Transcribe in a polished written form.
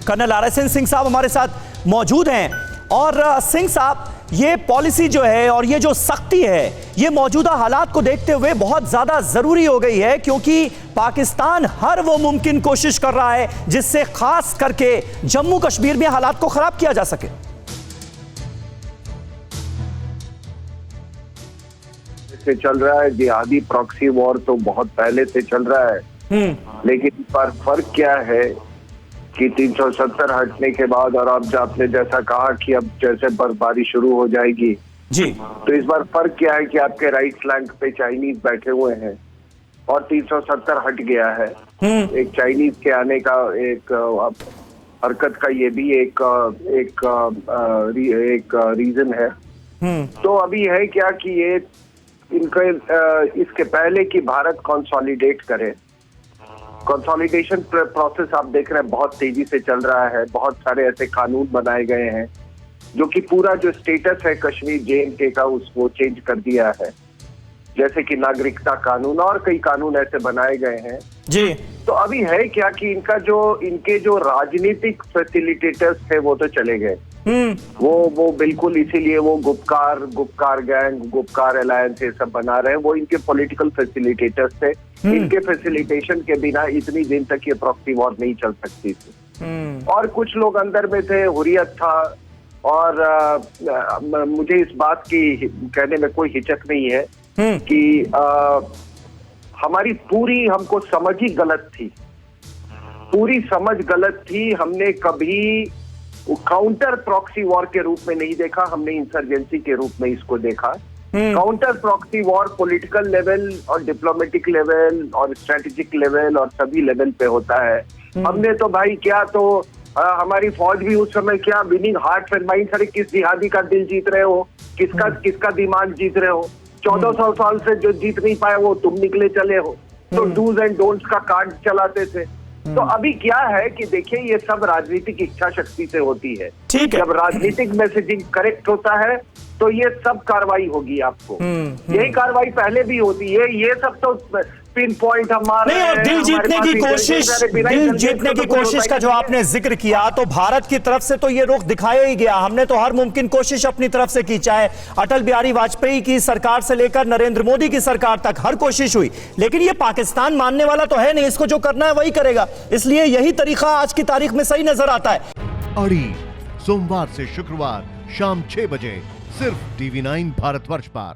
Colonel RSN Singh साहब हमारे साथ मौजूद हैं। और सिंह साहब, ये पॉलिसी जो है और ये जो सख्ती है, ये मौजूदा हालात को देखते हुए बहुत ज्यादा जरूरी हो गई है, क्योंकि पाकिस्तान हर वो मुमकिन कोशिश कर रहा है जिससे खास करके जम्मू कश्मीर में हालात को खराब किया जा सके। से चल रहा है जिहादी प्रॉक्सी वॉर तो बहुत पहले से चल रहा है, लेकिन पर फर्क क्या है कि 370 हटने के बाद और अब आपने जैसा कहा कि अब जैसे बर्फबारी शुरू हो जाएगी जी, तो इस बार फर्क क्या है कि आपके राइट फ्लैंक पे चाइनीज बैठे हुए हैं और 370 हट गया है। एक चाइनीज के आने का एक हरकत का ये भी एक रीजन है। तो अभी है क्या कि ये इनका इसके पहले कि भारत कंसोलिडेट करे, कंसोलिडेशन प्रोसेस आप देख रहे हैं बहुत तेजी से चल रहा है। बहुत सारे ऐसे कानून बनाए गए हैं जो कि पूरा जो स्टेटस है कश्मीर JNK का उसको चेंज कर दिया है, जैसे कि नागरिकता कानून और कई कानून ऐसे बनाए गए हैं जी। तो अभी है क्या कि इनके जो राजनीतिक फैसिलिटेटर्स थे वो तो चले गए। वो बिल्कुल इसीलिए वो गुपकार गैंग, गुपकार अलायंस ये सब बना रहे हैं। वो इनके पॉलिटिकल फैसिलिटेटर्स थे। इनके फैसिलिटेशन के बिना इतनी दिन तक ये प्रॉक्सी वॉर नहीं चल सकती थी। और कुछ लोग अंदर में थे, हुर्रियत था, और मुझे इस बात की कहने में कोई हिचक नहीं है कि हमारी पूरी हमको समझ ही गलत थी, पूरी समझ गलत थी। हमने कभी काउंटर प्रॉक्सी वॉर के रूप में नहीं देखा, हमने इंसर्जेंसी के रूप में इसको देखा। Counter proxy war political level और डिप्लोमेटिक लेवल और स्ट्रेटेजिक लेवल और सभी लेवल पे होता है। हमने तो भाई क्या तो हमारी फौज भी उस समय क्या विनिंग हार्ट एंड माइंड, अरे किस जिहादी का दिल जीत रहे हो, किसका दिमाग जीत रहे हो। 1400 साल से जो जीत नहीं पाए वो तुम निकले चले हो। तो डूज एंड डोंट्स का कार्ड चलाते थे। तो अभी क्या है कि देखिए ये सब राजनीतिक इच्छा शक्ति से होती है। जब राजनीतिक मैसेजिंग करेक्ट होता है तो ये सब कार्रवाई होगी आपको। यही कार्रवाई पहले भी होती है। ये सब तो पिन पॉइंट हमारे नहीं, और दिल जीतने की कोशिश का जो आपने जिक्र किया, तो भारत की तरफ से तो ये रुख दिखाया ही गया। हमने तो हर मुमकिन कोशिश अपनी तरफ से की, चाहे अटल बिहारी वाजपेयी की सरकार से लेकर नरेंद्र मोदी की सरकार तक हर कोशिश हुई। लेकिन ये पाकिस्तान मानने वाला तो है नहीं, इसको जो करना है वही करेगा। इसलिए यही तरीका आज की तारीख में सही नजर आता है। अड़ी सोमवार से शुक्रवार शाम 6 बजे सिर्फ TV9 भारतवर्ष पर।